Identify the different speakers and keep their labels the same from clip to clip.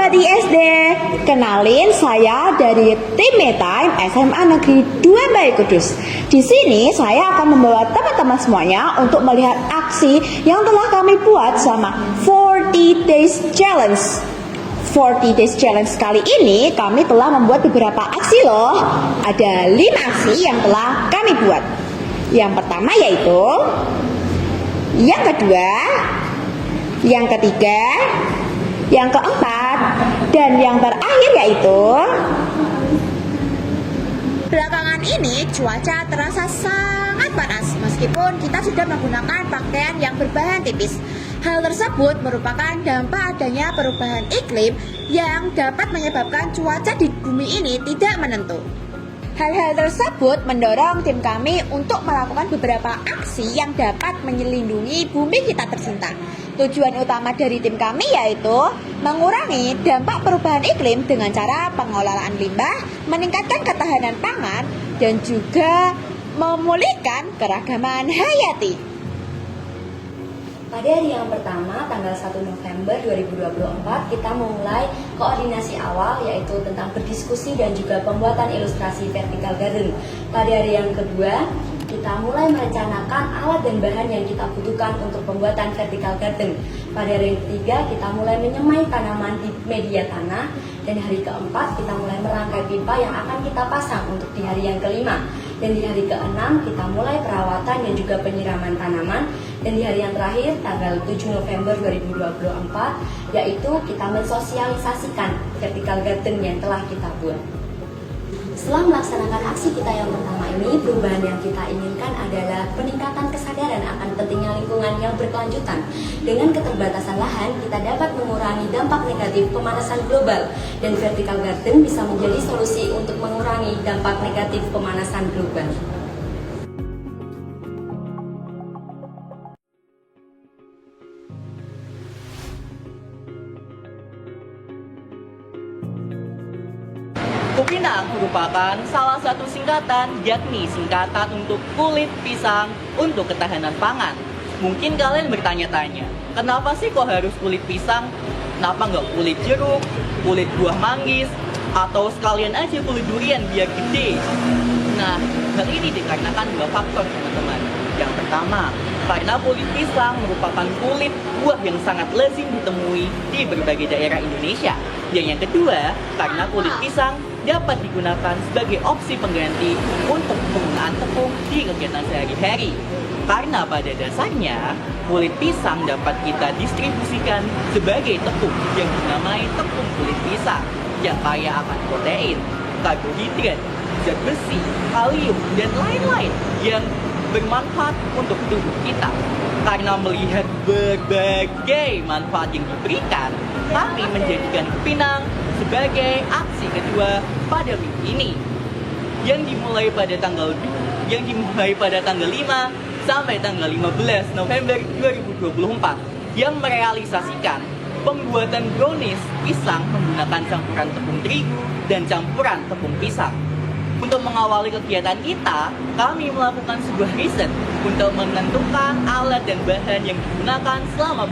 Speaker 1: Sobat ISD, kenalin saya dari tim MeTime SMA Negeri 2 Bayi Kudus. Di sini saya akan membawa teman-teman semuanya untuk melihat aksi yang telah kami buat selama 40 Days Challenge. 40 Days Challenge kali ini kami telah membuat beberapa aksi loh. Ada 5 aksi yang telah kami buat. Yang pertama yaitu, yang kedua, yang ketiga, yang keempat, dan yang terakhir yaitu belakangan ini cuaca terasa sangat panas meskipun kita sudah menggunakan pakaian yang berbahan tipis. Hal tersebut merupakan dampak adanya perubahan iklim yang dapat menyebabkan cuaca di bumi ini tidak menentu. Hal-hal tersebut mendorong tim kami untuk melakukan beberapa aksi yang dapat melindungi bumi kita tercinta. Tujuan utama dari tim kami yaitu mengurangi dampak perubahan iklim dengan cara pengelolaan limbah, meningkatkan ketahanan pangan, dan juga memulihkan keragaman hayati.
Speaker 2: Pada hari yang pertama, tanggal 1 November 2024, kita memulai koordinasi awal yaitu tentang berdiskusi dan juga pembuatan ilustrasi vertical garden. Pada hari yang kedua, kita mulai merencanakan alat dan bahan yang kita butuhkan untuk pembuatan vertical garden. Pada hari yang ketiga, kita mulai menyemai tanaman di media tanah. Dan hari keempat, kita mulai merangkai pipa yang akan kita pasang untuk di hari yang kelima. Dan di hari keenam, kita mulai perawatan dan juga penyiraman tanaman. Dan di hari yang terakhir, tanggal 7 November 2024, yaitu kita mensosialisasikan vertical garden yang telah kita buat. Setelah melaksanakan aksi kita yang pertama ini, perubahan yang kita inginkan adalah peningkatan kesadaran akan pentingnya lingkungan yang berkelanjutan. Dengan keterbatasan lahan, kita dapat mengurangi dampak negatif pemanasan global, dan vertical garden bisa menjadi solusi untuk mengurangi dampak negatif pemanasan global.
Speaker 3: Kupinang merupakan salah satu singkatan, yakni singkatan untuk kulit pisang untuk ketahanan pangan. Mungkin kalian bertanya-tanya, kenapa sih kok harus kulit pisang? Kenapa nggak kulit jeruk, kulit buah manggis, atau sekalian aja kulit durian biar gede? Nah, hal ini dikarenakan dua faktor, teman-teman. Yang pertama, karena kulit pisang merupakan kulit buah yang sangat lazim ditemui di berbagai daerah Indonesia. Dan yang kedua, karena kulit pisang dapat digunakan sebagai opsi pengganti untuk penggunaan tepung di kegiatan sehari-hari. Karena pada dasarnya, kulit pisang dapat kita distribusikan sebagai tepung yang dinamai tepung kulit pisang yang kaya akan protein, karbohidrat, zat besi, kalium, dan lain-lain yang bermanfaat untuk tubuh kita. Karena melihat berbagai manfaat yang diberikan, kami menjadikan Kupinang sebagai aksi kedua pada minggu ini yang dimulai pada tanggal 5 sampai tanggal 15 November 2024 yang merealisasikan pembuatan brownies pisang menggunakan campuran tepung terigu dan campuran tepung pisang. Untuk mengawali kegiatan kita, kami melakukan sebuah riset untuk menentukan alat dan bahan yang digunakan selama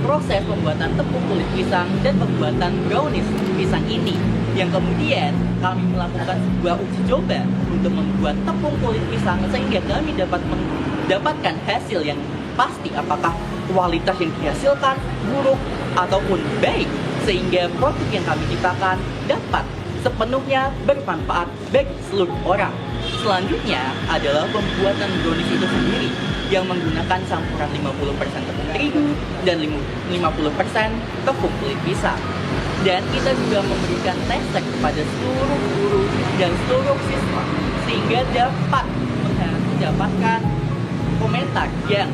Speaker 3: proses pembuatan tepung kulit pisang dan pembuatan brownies pisang ini. Yang kemudian kami melakukan sebuah uji coba untuk membuat tepung kulit pisang sehingga kami dapat mendapatkan hasil yang pasti, apakah kualitas yang dihasilkan buruk ataupun baik, sehingga produk yang kami ciptakan dapat sepenuhnya bermanfaat bagi seluruh orang. Selanjutnya adalah pembuatan brownies itu sendiri yang menggunakan campuran 50% tepung terigu dan 50% tepung kulit pisang. Dan kita juga memberikan tester kepada seluruh guru dan seluruh siswa sehingga dapat mendapatkan komentar yang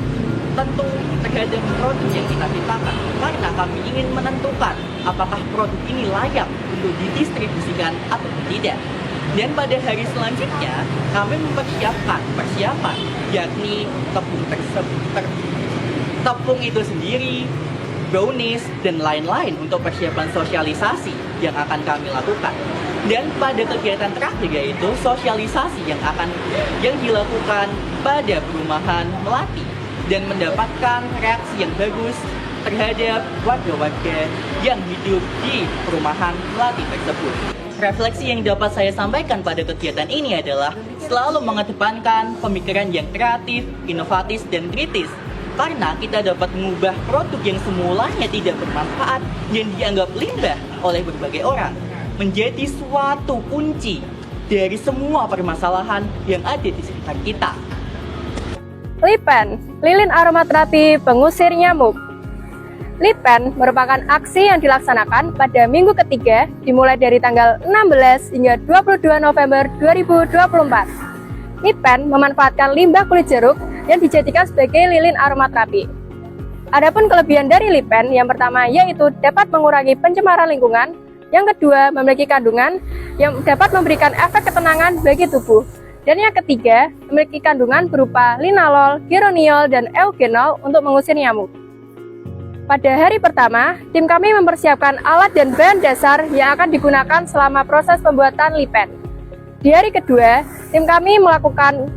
Speaker 3: tentu terhadap produk yang kita ciptakan, karena kami ingin menentukan apakah produk ini layak untuk didistribusikan atau tidak. Dan pada hari selanjutnya kami mempersiapkan yakni tepung itu sendiri, brownies, dan lain-lain untuk persiapan sosialisasi yang akan kami lakukan. Dan pada kegiatan terakhir yaitu sosialisasi yang dilakukan pada perumahan Melati dan mendapatkan reaksi yang bagus terhadap warga-warga yang hidup di perumahan melati tersebut. Refleksi yang dapat saya sampaikan pada kegiatan ini adalah selalu mengedepankan pemikiran yang kreatif, inovatif, dan kritis. Karena kita dapat mengubah produk yang semulanya tidak bermanfaat yang dianggap limbah oleh berbagai orang menjadi suatu kunci dari semua permasalahan yang ada di sekitar kita.
Speaker 4: Lipen, lilin aromaterapi pengusir nyamuk. Lipen merupakan aksi yang dilaksanakan pada minggu ketiga dimulai dari tanggal 16 hingga 22 November 2024. Lipen memanfaatkan limbah kulit jeruk yang dijadikan sebagai lilin aromaterapi. Adapun kelebihan dari Lipen yang pertama yaitu dapat mengurangi pencemaran lingkungan, yang kedua memiliki kandungan yang dapat memberikan efek ketenangan bagi tubuh, dan yang ketiga memiliki kandungan berupa linalol, geraniol, dan eugenol untuk mengusir nyamuk. Pada hari pertama, tim kami mempersiapkan alat dan bahan dasar yang akan digunakan selama proses pembuatan Lipen. Di hari kedua, tim kami melakukan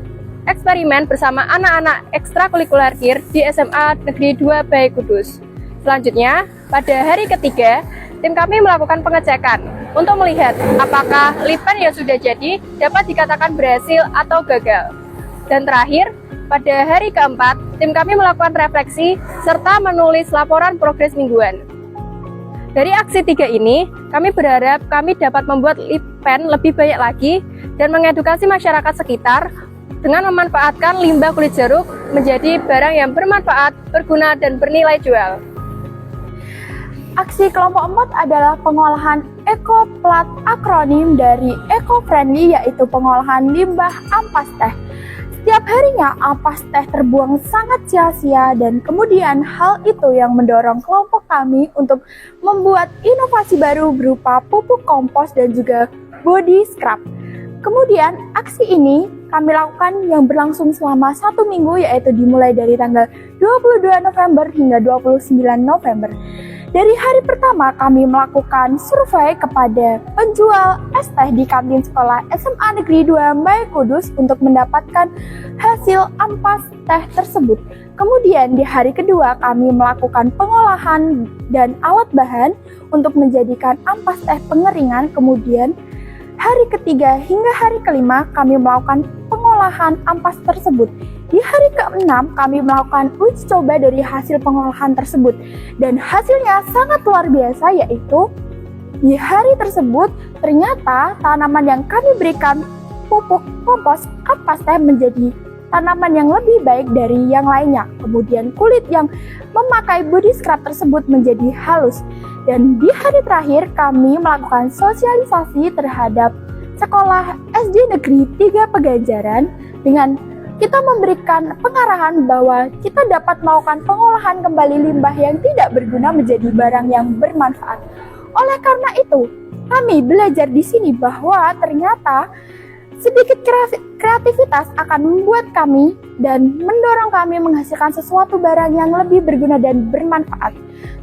Speaker 4: eksperimen bersama anak-anak ekstrakurikuler KIR di SMA Negeri 2 Bayi Kudus. Selanjutnya, pada hari ketiga, tim kami melakukan pengecekan untuk melihat apakah Lipen yang sudah jadi dapat dikatakan berhasil atau gagal. Dan terakhir, pada hari keempat, tim kami melakukan refleksi serta menulis laporan progres mingguan. Dari aksi 3 ini, kami berharap kami dapat membuat Lipen lebih banyak lagi dan mengedukasi masyarakat sekitar dengan memanfaatkan limbah kulit jeruk menjadi barang yang bermanfaat, berguna, dan bernilai jual.
Speaker 5: Aksi kelompok 4 adalah pengolahan ekoplat, akronim dari eco-friendly, yaitu pengolahan limbah ampas teh. Setiap harinya ampas teh terbuang sangat sia-sia, dan kemudian hal itu yang mendorong kelompok kami untuk membuat inovasi baru berupa pupuk kompos dan juga body scrub. Kemudian aksi ini kami lakukan yang berlangsung selama 1 minggu, yaitu dimulai dari tanggal 22 November hingga 29 November. Dari hari pertama kami melakukan survei kepada penjual es teh di kantin sekolah SMA Negeri 2 Bayi Kudus untuk mendapatkan hasil ampas teh tersebut. Kemudian di hari kedua kami melakukan pengolahan dan alat bahan untuk menjadikan ampas teh pengeringan. Kemudian hari ketiga hingga hari kelima kami melakukan pengolahan ampas tersebut. Di hari ke-6 kami melakukan uji coba dari hasil pengolahan tersebut, dan hasilnya sangat luar biasa, yaitu di hari tersebut ternyata tanaman yang kami berikan pupuk kompos ampas teh menjadi tanaman yang lebih baik dari yang lainnya. Kemudian kulit yang memakai body scrub tersebut menjadi halus. Dan di hari terakhir kami melakukan sosialisasi terhadap sekolah SD Negeri 3 Peganjaran dengan kita memberikan pengarahan bahwa kita dapat melakukan pengolahan kembali limbah yang tidak berguna menjadi barang yang bermanfaat. Oleh karena itu, kami belajar di sini bahwa ternyata sedikit kreativitas akan membuat kami dan mendorong kami menghasilkan sesuatu barang yang lebih berguna dan bermanfaat.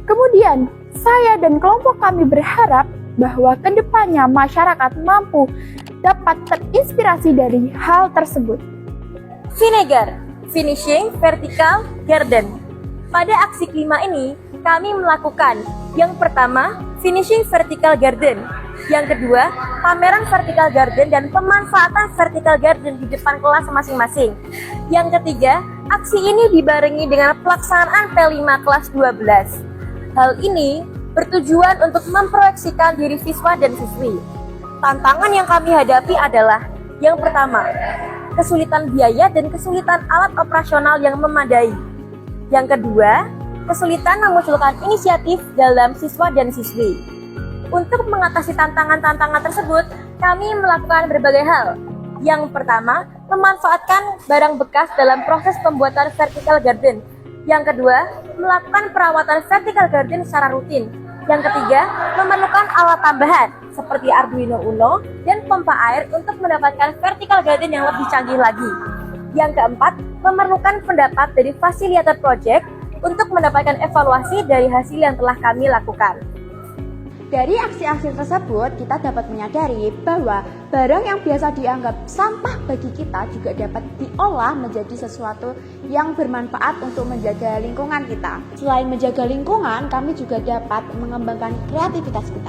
Speaker 5: Kemudian, saya dan kelompok kami berharap bahwa kedepannya masyarakat mampu dapat terinspirasi dari hal tersebut.
Speaker 4: Vinegar, Finishing Vertical Garden. Pada aksi kelima ini, kami melakukan yang pertama, Finishing Vertical Garden. Yang kedua, pameran Vertical Garden dan pemanfaatan Vertical Garden di depan kelas masing-masing. Yang ketiga, aksi ini dibarengi dengan pelaksanaan P5 kelas 12. Hal ini bertujuan untuk memproyeksikan diri siswa dan siswi. Tantangan yang kami hadapi adalah yang pertama, kesulitan biaya dan kesulitan alat operasional yang memadai. Yang kedua, kesulitan memunculkan inisiatif dalam siswa dan siswi. Untuk mengatasi tantangan-tantangan tersebut, kami melakukan berbagai hal. Yang pertama, memanfaatkan barang bekas dalam proses pembuatan vertical garden. Yang kedua, melakukan perawatan vertical garden secara rutin. Yang ketiga, memerlukan alat tambahan seperti Arduino Uno dan pompa air untuk mendapatkan vertical garden yang lebih canggih lagi. Yang keempat, memerlukan pendapat dari fasilitator project untuk mendapatkan evaluasi dari hasil yang telah kami lakukan.
Speaker 1: Dari aksi-aksi tersebut, kita dapat menyadari bahwa barang yang biasa dianggap sampah bagi kita juga dapat diolah menjadi sesuatu yang bermanfaat untuk menjaga lingkungan kita. Selain menjaga lingkungan, kami juga dapat mengembangkan kreativitas kita.